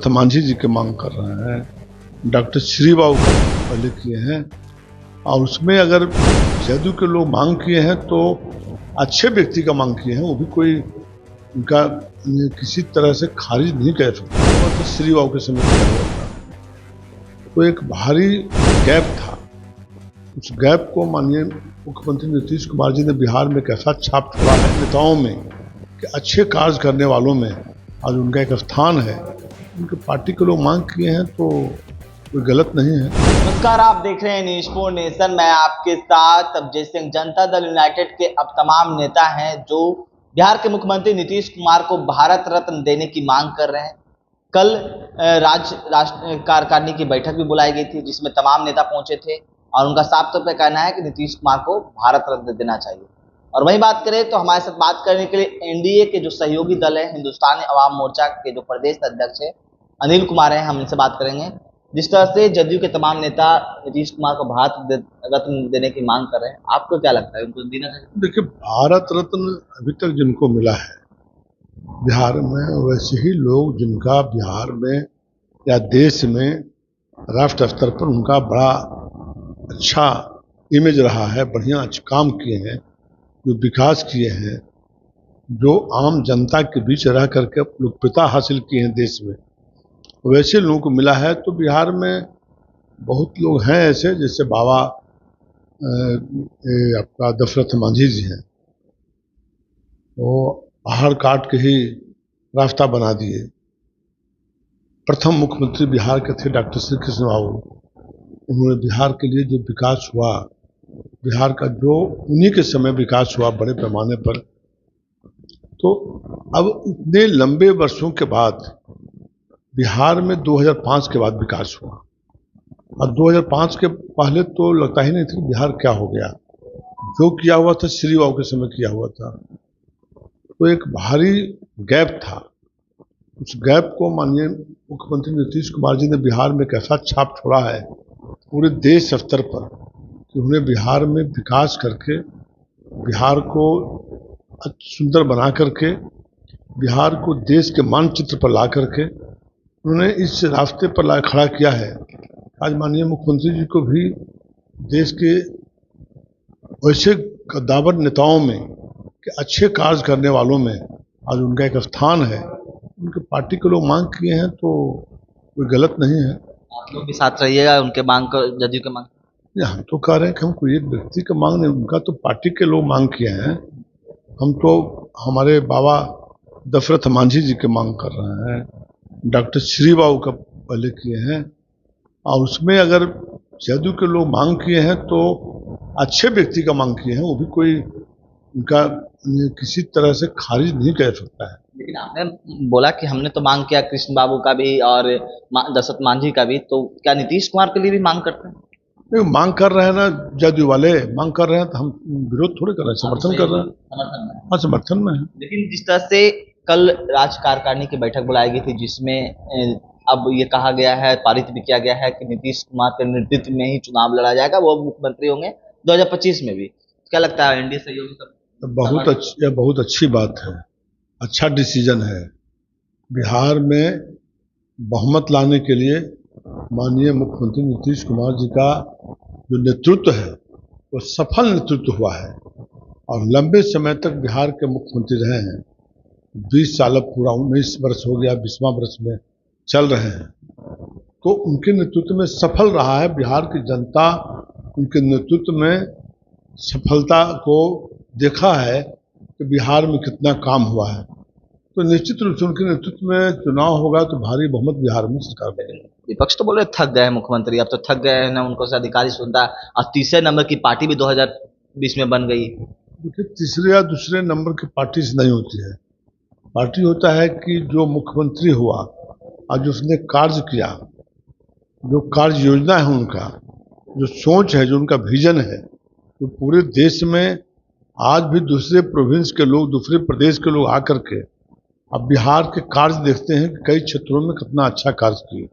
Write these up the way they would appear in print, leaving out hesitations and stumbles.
दशरथ मांझी जी की मांग कर रहे हैं, डॉक्टर श्री बाबू पहले किए हैं, और उसमें अगर जदयू के लोग मांग किए हैं तो अच्छे व्यक्ति का मांग किए हैं, वो भी कोई उनका किसी तरह से खारिज नहीं कर सकता। तो श्री बाबू के समय किया हुआ था, तो एक भारी गैप था। उस गैप को माननीय मुख्यमंत्री नीतीश कुमार जी ने बिहार में कैसा छाप छोड़ा है नेताओं में कि अच्छे कार्य करने वालों में आज उनका एक स्थान है। उनके पार्टी के लोग मांग किए हैं तो कोई गलत नहीं है। नमस्कार, आप देख रहे हैं न्यूज़ 4 नेशन। मैं आपके साथ अजय सिंह। जनता दल यूनाइटेड के अब तमाम नेता हैं जो बिहार के मुख्यमंत्री नीतीश कुमार को भारत रत्न देने की मांग कर रहे हैं। कल राष्ट्रीय कार्यकारिणी की बैठक भी बुलाई गई थी जिसमें तमाम नेता पहुंचे थे और उनका साफ तौर पर कहना है कि नीतीश कुमार को भारत रत्न देना चाहिए। और वही बात करें तो हमारे साथ बात करने के लिए एनडीए के जो सहयोगी दल है, हिंदुस्तानी अवाम मोर्चा के जो प्रदेश अध्यक्ष है अनिल कुमार हैं, हम इनसे बात करेंगे। जिस तरह से जदयू के तमाम नेता नीतीश कुमार को भारत रत्न देने की मांग कर रहे हैं, आपको क्या लगता है उनको देना चाहिए? देखिए, भारत रत्न अभी तक जिनको मिला है बिहार में, वैसे ही लोग जिनका बिहार में या देश में राष्ट्र स्तर पर उनका बड़ा अच्छा इमेज रहा है, बढ़िया अच्छे काम किए हैं, जो विकास किए हैं, जो आम जनता के बीच रह करके लोकप्रियता हासिल किए हैं देश में, वैसे लोगों को मिला है। तो बिहार में बहुत लोग हैं ऐसे, जैसे बाबा आपका दशरथ मांझी जी हैं, वो पहाड़ काट के ही रास्ता बना दिए। प्रथम मुख्यमंत्री बिहार के थे डॉक्टर श्री कृष्ण बाबू, उन्होंने बिहार के लिए जो विकास हुआ, बिहार का जो उन्हीं के समय विकास हुआ बड़े पैमाने पर, तो अब इतने लंबे वर्षों के बाद बिहार में 2005 के बाद विकास हुआ, और 2005 के पहले तो लगता ही नहीं था कि बिहार क्या हो गया। जो किया हुआ था श्री बाबू के समय किया हुआ था, तो एक भारी गैप था। उस गैप को माननीय मुख्यमंत्री नीतीश कुमार जी ने बिहार में कैसा छाप छोड़ा है पूरे देश स्तर पर, कि उन्हें बिहार में विकास करके बिहार को सुंदर बना करके बिहार को देश के मानचित्र पर ला करके उन्होंने इस रास्ते पर ला खड़ा किया है। आज माननीय मुख्यमंत्री जी को भी देश के वैसे कद्दावर नेताओं में कि अच्छे कार्य करने वालों में आज उनका एक स्थान है। उनके पार्टी के लोग मांग किए हैं तो कोई गलत नहीं है। आप लोग भी साथ रहिएगा उनके मांग कर, जदयू के मांग? हम तो कह रहे हैं कि हम कोई एक व्यक्ति का मांग नहीं, उनका तो पार्टी के लोग मांग किए हैं। हम तो हमारे बाबा दशरथ मांझी जी की मांग कर रहे हैं, डॉक्टर श्री बाबू का पहले किए हैं, और उसमें अगर जदयू के लोग मांग किए हैं तो अच्छे व्यक्ति का मांग किए हैं, वो भी कोई उनका किसी तरह से खारिज नहीं कर सकता है। लेकिन आपने बोला कि हमने तो मांग किया कृष्ण बाबू का भी और दशरथ मांझी का भी, तो क्या नीतीश कुमार के लिए भी मांग करते हैं? नहीं, मांग कर रहे हैं ना, जदयू वाले मांग कर रहे हैं तो हम विरोध थोड़े कर रहे हैं, समर्थन कर रहे हैं। हाँ, समर्थन में है। लेकिन जिस तरह से कल राज्य कार्यकारिणी की बैठक बुलाई गई थी जिसमें अब ये कहा गया है, पारित भी किया गया है कि नीतीश कुमार के नेतृत्व में ही चुनाव लड़ा जाएगा, वो मुख्यमंत्री होंगे 2025 में भी। क्या लगता है एनडीए सहयोगी सब? बहुत अच्छी बात है, अच्छा डिसीजन है। बिहार में बहुमत लाने के लिए माननीय मुख्यमंत्री नीतीश कुमार जी का जो नेतृत्व है वो सफल नेतृत्व हुआ है, और लंबे समय तक बिहार के मुख्यमंत्री रहे हैं। 20 साल पूरा 19 वर्ष हो गया, 20वां वर्ष में चल रहे हैं, तो उनके नेतृत्व में सफल रहा है। बिहार की जनता उनके नेतृत्व में सफलता को देखा है कि बिहार में कितना काम हुआ है, तो निश्चित रूप से उनके नेतृत्व में चुनाव होगा तो भारी बहुमत बिहार में सरकार बनेगी। विपक्ष तो बोले थक गए मुख्यमंत्री, अब तो थक गए हैं ना, उनको से अधिकारी सुनता है। और तीसरे नंबर की पार्टी भी 2020 में बन गई। देखिए, तीसरे या दूसरे नंबर की पार्टी से नहीं होती है। पार्टी होता है कि जो मुख्यमंत्री हुआ और जो उसने कार्य किया, जो कार्य योजना है उनका, जो सोच है, जो उनका विजन है, तो पूरे देश में आज भी दूसरे प्रोविंस के लोग, दूसरे प्रदेश के लोग आकर के अब बिहार के कार्य देखते हैं कि कई क्षेत्रों में कितना अच्छा कार्य किए।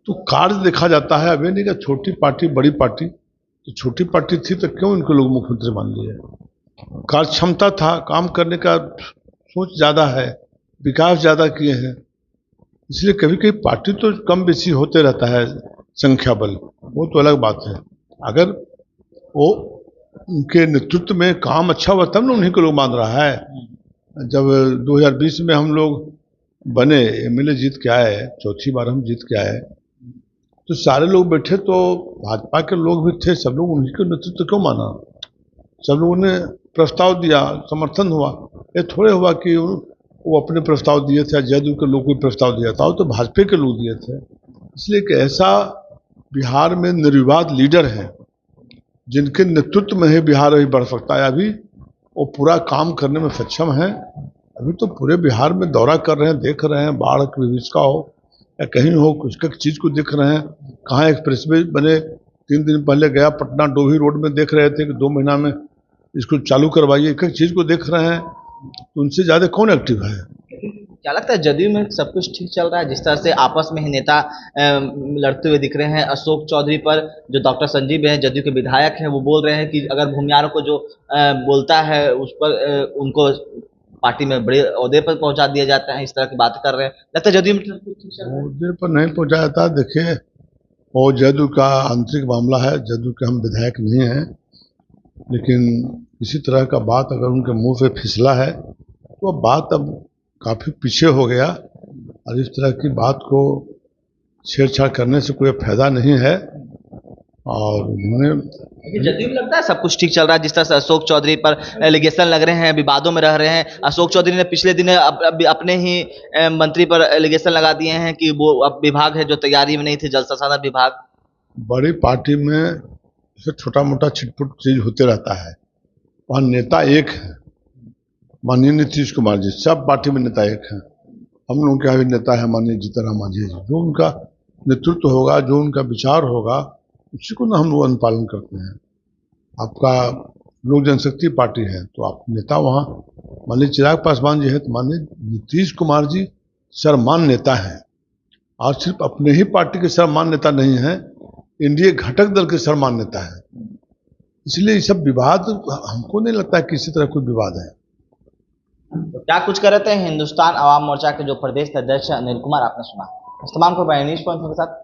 तो कार्य देखा जाता है। अब ये नहीं कि छोटी पार्टी बड़ी पार्टी, तो छोटी पार्टी थी तो क्यों इनको लोग मुख्यमंत्री मान लिए? कार्य क्षमता था, काम करने का सोच ज़्यादा है, विकास ज़्यादा किए हैं, इसलिए कभी कभी पार्टी तो कम बेसी होते रहता है, संख्या बल, वो तो अलग बात है। अगर वो उनके नेतृत्व में काम अच्छा हुआ तब ना उन्हीं को लोग मान रहा है। जब 2020 में हम लोग बने, एमएलए जीत के आए, चौथी बार हम जीत के आए, तो सारे लोग बैठे तो भाजपा के लोग भी थे, सब लोग उन्हीं के नेतृत्व क्यों माना? सब लोगों ने प्रस्ताव दिया, समर्थन हुआ। ये थोड़े हुआ कि वो अपने प्रस्ताव दिए थे, जदयू के लोग भी प्रस्ताव दिया था, वो तो भाजपा के लोग दिए थे। इसलिए कि ऐसा बिहार में निर्विवाद लीडर है जिनके नेतृत्व में ही बिहार अभी बढ़ सकता है। अभी वो पूरा काम करने में सक्षम है। अभी तो पूरे बिहार में दौरा कर रहे हैं, देख रहे हैं, बाढ़ की विभीषिका हो या कहीं हो, कुछ एक चीज़ को देख रहे हैं। कहाँ एक्सप्रेसवे बने, 3 दिन पहले गया पटना डोभी रोड में, देख रहे थे कि 2 महीना में इसको चालू करवाइए, एक एक चीज़ को देख रहे हैं। तो उनसे ज़्यादा कौन एक्टिव है? क्या लगता है जदयू में सब कुछ ठीक चल रहा है? जिस तरह से आपस में ही नेता लड़ते हुए दिख रहे हैं, अशोक चौधरी पर जो डॉक्टर संजीव हैं, जदयू के विधायक हैं, वो बोल रहे हैं कि अगर भूमियारों को जो बोलता है उस पर उनको पार्टी में बड़े ओहदे पर पहुंचा दिया जाता है, इस तरह की बात कर रहे हैं। लगता है जदयू में सब कुछ ठीक चल रहा है? ओहदे पर नहीं पहुँचाया था। देखिए, वो जदयू का आंतरिक मामला है, जदयू के हम विधायक नहीं हैं, लेकिन इसी तरह का बात अगर उनके मुंह से फिसला है तो बात अब काफ़ी पीछे हो गया, और इस तरह की बात को छेड़छाड़ करने से कोई फायदा नहीं है। और उन्होंने लेकिन जदयू में लगता है सब कुछ ठीक चल रहा है। जिस तरह से अशोक चौधरी पर एलिगेशन लग रहे हैं, विवादों में रह रहे हैं। अशोक चौधरी ने पिछले दिन अपने ही मंत्री पर एलिगेशन लगा दिए हैं कि वो अब विभाग है जो तैयारी में नहीं थे, जल संसाधन विभाग। बड़ी पार्टी में छोटा मोटा छिटपुट चीज होते रहता है। वहाँ नेता एक है, माननीय नीतीश कुमार जी, सब पार्टी में नेता एक हैं। हम लोगों के यहाँ भी नेता है माननीय जीतन राम मांझी जी। जो उनका नेतृत्व होगा, जो उनका विचार होगा, उसी को ना हम लोग अनुपालन करते हैं। आपका लोक जनशक्ति पार्टी है तो आप नेता वहाँ माननीय चिराग पासवान जी है, तो माननीय नीतीश कुमार जी सर्वमान्य नेता हैं। और सिर्फ अपने ही पार्टी के सर्वमान्य नेता नहीं हैं, एनडीए घटक दल के सर्वमान्य नेता है। इसलिए ये सब विवाद हमको नहीं लगता है कि किसी तरह कोई विवाद है। तो क्या कुछ कर रहे थे हिंदुस्तान अवाम मोर्चा के जो प्रदेश अध्यक्ष अनिल कुमार, आपने सुना। इस तमाम को न्यूज़ पॉइंट के साथ